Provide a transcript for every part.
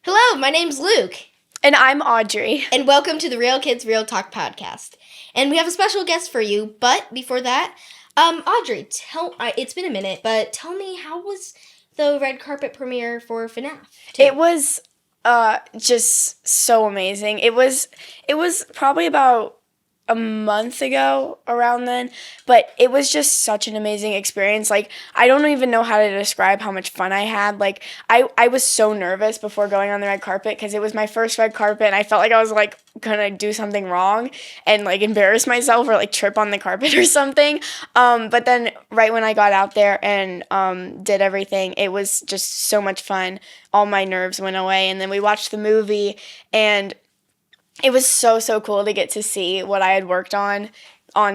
Hello, my name's Luke. And I'm Audrey. And welcome to the Real Kids Real Talk podcast. And we have a special guest for you, but before that, Audrey, it's been a minute, but tell me, how was the red carpet premiere for FNAF 2? It was just so amazing. It was probably about a month ago around then, but it was just such an amazing experience. Like, I don't even know how to describe how much fun I had. Like, I was so nervous before going on the red carpet because it was my first red carpet, and I felt like I was like gonna do something wrong and like embarrass myself or like trip on the carpet or something. But then right when I got out there and did everything, it was just so much fun. All my nerves went away, and then we watched the movie, and it was so cool to get to see what I had worked on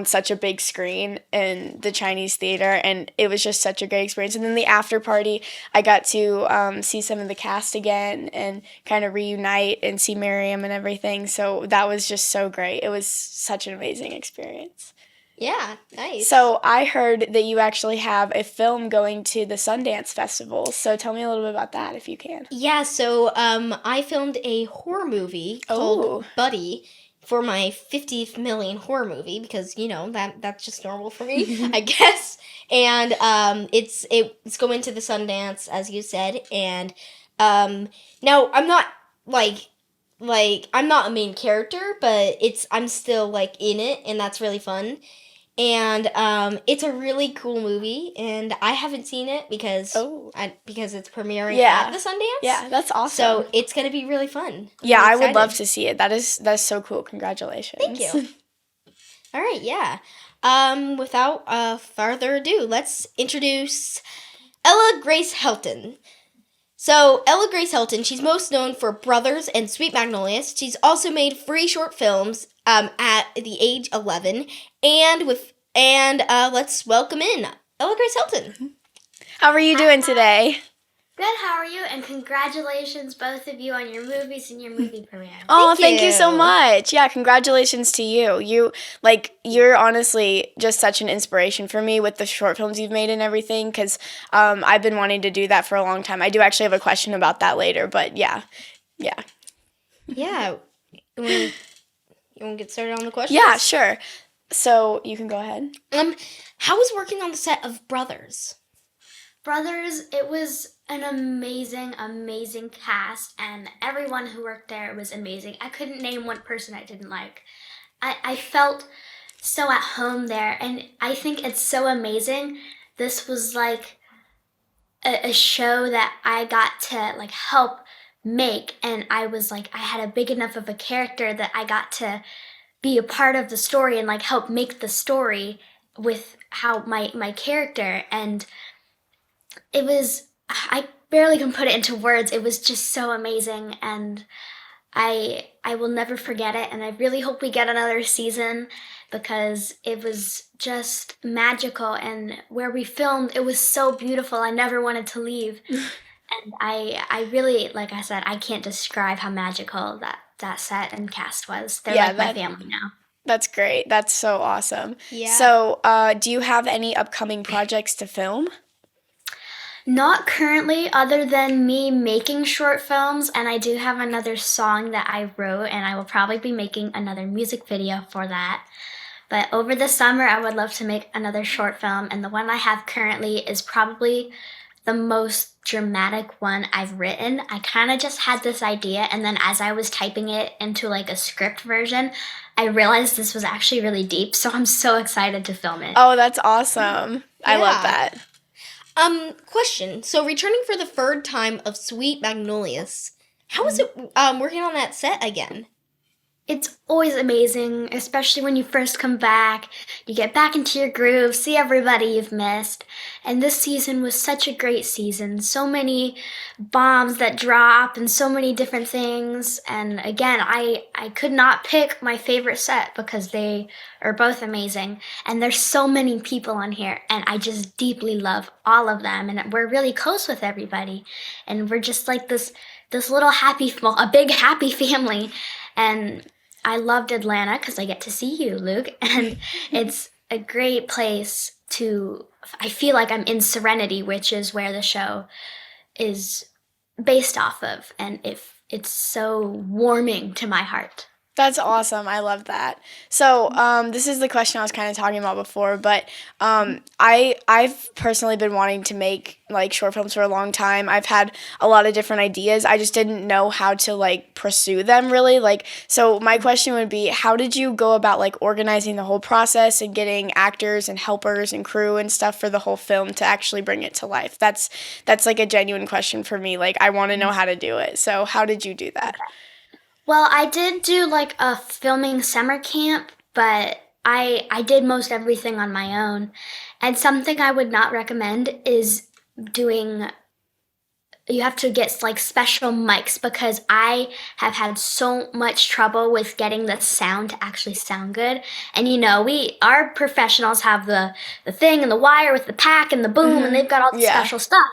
such a big screen in the Chinese theater, and it was just such a great experience. And then the after party, I got to see some of the cast again and kind of reunite and see Miriam and everything, so that was just so great. It was such an amazing experience. Yeah, nice. So I heard that you actually have a film going to the Sundance Festival, so tell me a little bit about that if you can. Yeah, so I filmed a horror movie called Buddy for my 50th million horror movie, because, you know, that's just normal for me, I guess. And it's going to the Sundance, as you said, and now I'm not like I'm not a main character, but I'm still like in it, and that's really fun. And it's a really cool movie, and I haven't seen it because it's premiering at the Sundance. Yeah, that's awesome. So it's gonna be really fun. I would love to see it. That's so cool. Congratulations. Thank you. All right, yeah. Without further ado, let's introduce Ella Grace Helton. So, Ella Grace Helton, she's most known for Brothers and Sweet Magnolias. She's also made free short films at the age 11. And let's welcome in Ella Grace Helton. How are you doing today? Good, how are you? And congratulations, both of you, on your movies and your movie premiere. Oh, thank you so much. Yeah, congratulations to you. You're honestly just such an inspiration for me with the short films you've made and everything, because I've been wanting to do that for a long time. I do actually have a question about that later, but yeah. Yeah. You want to get started on the questions? Yeah, sure. So you can go ahead. How was working on the set of Brothers? Brothers, it was an amazing cast, and everyone who worked there was amazing. I couldn't name one person I didn't like. I felt so at home there, and I think it's so amazing. This was like a show that I got to like help make, and I had a big enough of a character that I got to be a part of the story and like help make the story with how my character, and it was, I barely can put it into words. It was just so amazing, and I will never forget it, and I really hope we get another season because it was just magical, and where we filmed, it was so beautiful. I never wanted to leave. And I really, like I said, I can't describe how magical that set and cast was. They're like my family now. That's great. That's so awesome. Yeah. So do you have any upcoming projects to film? Not currently, other than me making short films, and I do have another song that I wrote, and I will probably be making another music video for that. But over the summer, I would love to make another short film, and the one I have currently is probably the most dramatic one I've written. I kind of just had this idea, and then as I was typing it into like a script version, I realized this was actually really deep, so I'm so excited to film it. Oh, that's awesome. I love that. Question. So, returning for the third time of Sweet Magnolias, how was it working on that set again? It's always amazing, especially when you first come back. You get back into your groove, see everybody you've missed. And this season was such a great season. So many bombs that drop and so many different things. And again, I could not pick my favorite set because they are both amazing. And there's so many people on here, and I just deeply love all of them. And we're really close with everybody. And we're just like this little a big happy family. And I loved Atlanta because I get to see you, Luke, and it's a great place I feel like I'm in Serenity, which is where the show is based off of. And if it's so warming to my heart. That's awesome. I love that. So, this is the question I was kind of talking about before, but I've personally been wanting to make like short films for a long time. I've had a lot of different ideas. I just didn't know how to like pursue them really. Like, so my question would be, how did you go about like organizing the whole process and getting actors and helpers and crew and stuff for the whole film to actually bring it to life? That's like a genuine question for me. Like, I want to know how to do it. So, how did you do that? Well, I did do like a filming summer camp, but I did most everything on my own. And something I would not recommend is doing you have to get like special mics because I have had so much trouble with getting the sound to actually sound good. And our professionals have the thing and the wire with the pack and the boom and they've got all the special stuff.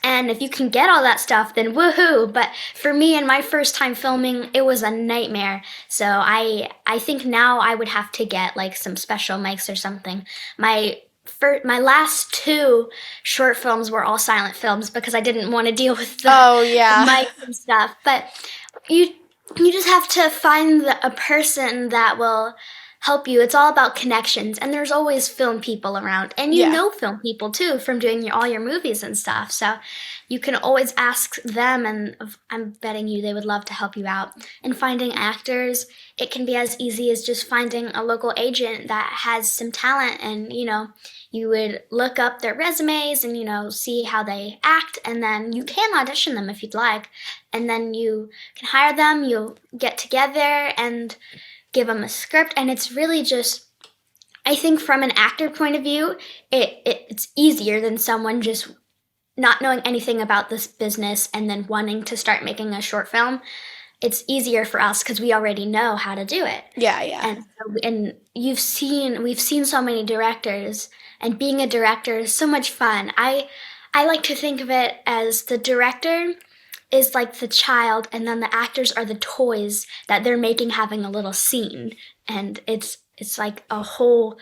And if you can get all that stuff, then woohoo. But for me and my first time filming, it was a nightmare. So I think now I would have to get like some special mics or something. My last two short films were all silent films because I didn't want to deal with the mic and stuff. But you just have to find a person that will help you. It's all about connections, and there's always film people around, and you know film people too from doing all your movies and stuff. So you can always ask them, and I'm betting you they would love to help you out. And finding actors, it can be as easy as just finding a local agent that has some talent, and you would look up their resumes and, see how they act, and then you can audition them if you'd like. And then you can hire them, you'll get together and give them a script. And it's really just, I think from an actor point of view, it's easier than someone just not knowing anything about this business and then wanting to start making a short film. It's easier for us because we already know how to do it. Yeah. And we've seen so many directors, and being a director is so much fun. I like to think of it as the director is like the child, and then the actors are the toys that they're making having a little scene. And it's like a whole,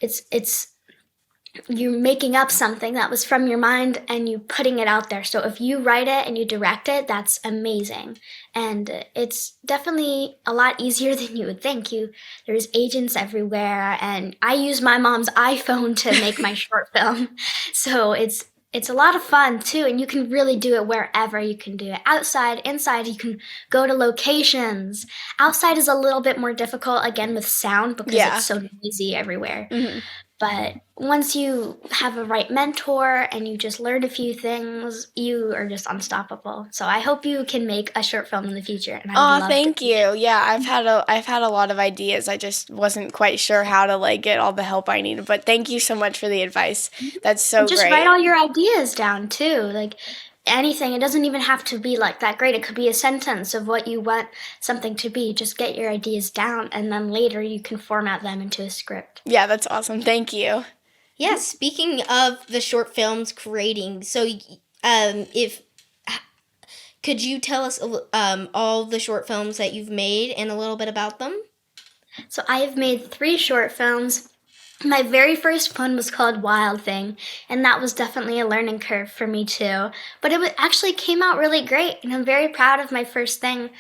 it's you're making up something that was from your mind and you putting it out there. So if you write it and you direct it, that's amazing. And it's definitely a lot easier than you would think. There's agents everywhere, and I use my mom's iPhone to make my short film. So it's a lot of fun too, and you can really do it wherever. You can do it outside, inside, you can go to locations. Outside is a little bit more difficult, again, with sound because it's so noisy everywhere. But once you have a right mentor and you just learn a few things, you are just unstoppable. So I hope you can make a short film in the future. And I would love thank you. Yeah, I've had a lot of ideas. I just wasn't quite sure how to like get all the help I needed. But thank you so much for the advice. That's so just great. Write all your ideas down too. Like anything, it doesn't even have to be like that great. It could be a sentence of what you want something to be. Just get your ideas down, and then later you can format them into a script. Yeah, that's awesome. Thank you. Yeah, speaking of the short films creating, so could you tell us all the short films that you've made and a little bit about them? So I have made 3 short films. My very first one was called Wild Thing, and that was definitely a learning curve for me too. But it actually came out really great, and I'm very proud of my first thing.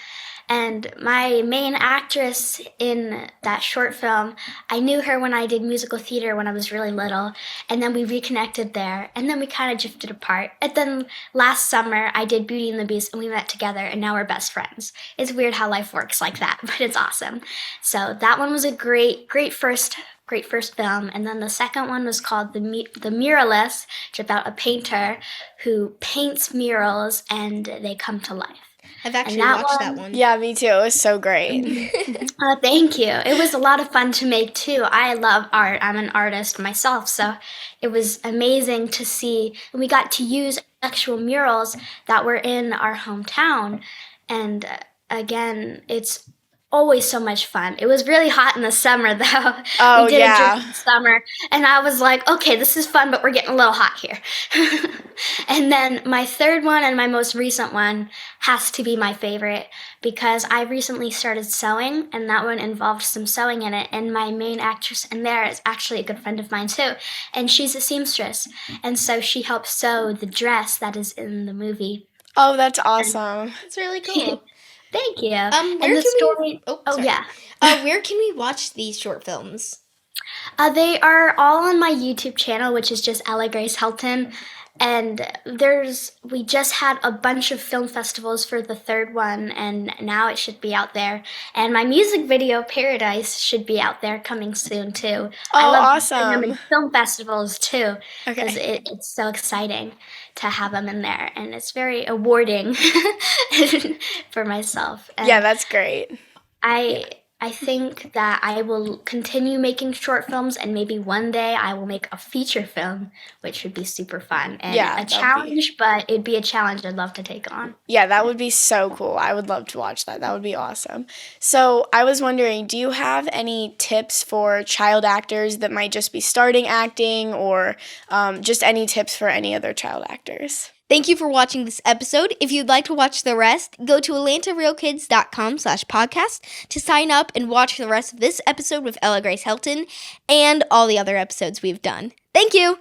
And my main actress in that short film, I knew her when I did musical theater when I was really little, and then we reconnected there, and then we kind of drifted apart. And then last summer, I did Beauty and the Beast, and we met together, and now we're best friends. It's weird how life works like that, but it's awesome. So that one was a great first film. And then the second one was called The Muralist, which is about a painter who paints murals and they come to life. I've actually watched that one. Yeah, me too. It was so great. Thank you. It was a lot of fun to make too. I love art. I'm an artist myself, so it was amazing to see. And we got to use actual murals that were in our hometown. And again, it's always so much fun. It was really hot in the summer, though. Oh, we did yeah. it during the summer, and I was like, okay, this is fun, but we're getting a little hot here. And then my third one and my most recent one has to be my favorite because I recently started sewing, and that one involved some sewing in it, and my main actress in there is actually a good friend of mine, too, and she's a seamstress, and so she helped sew the dress that is in the movie. Oh, that's awesome. It's really cool. Thank you. Where And the can story. we? Sorry. Yeah. Where can we watch these short films? They are all on my YouTube channel, which is just Ella Grace Helton. And we just had a bunch of film festivals for the third one, and now it should be out there. And my music video, Paradise, should be out there coming soon, too. I Oh, love seeing them awesome. in film festivals, too, because Okay. it's so exciting to have them in there. And it's very awarding for myself. And Yeah, that's great. I think that I will continue making short films, and maybe one day I will make a feature film, which would be super fun and Yeah, a that'd be- challenge, but it'd be a challenge I'd love to take on. Yeah, that would be so cool. I would love to watch that. That would be awesome. So I was wondering, do you have any tips for child actors that might just be starting acting, or just any tips for any other child actors? Thank you for watching this episode. If you'd like to watch the rest, go to atlantareelkids.com/podcast to sign up and watch the rest of this episode with Ella Grace Helton and all the other episodes we've done. Thank you!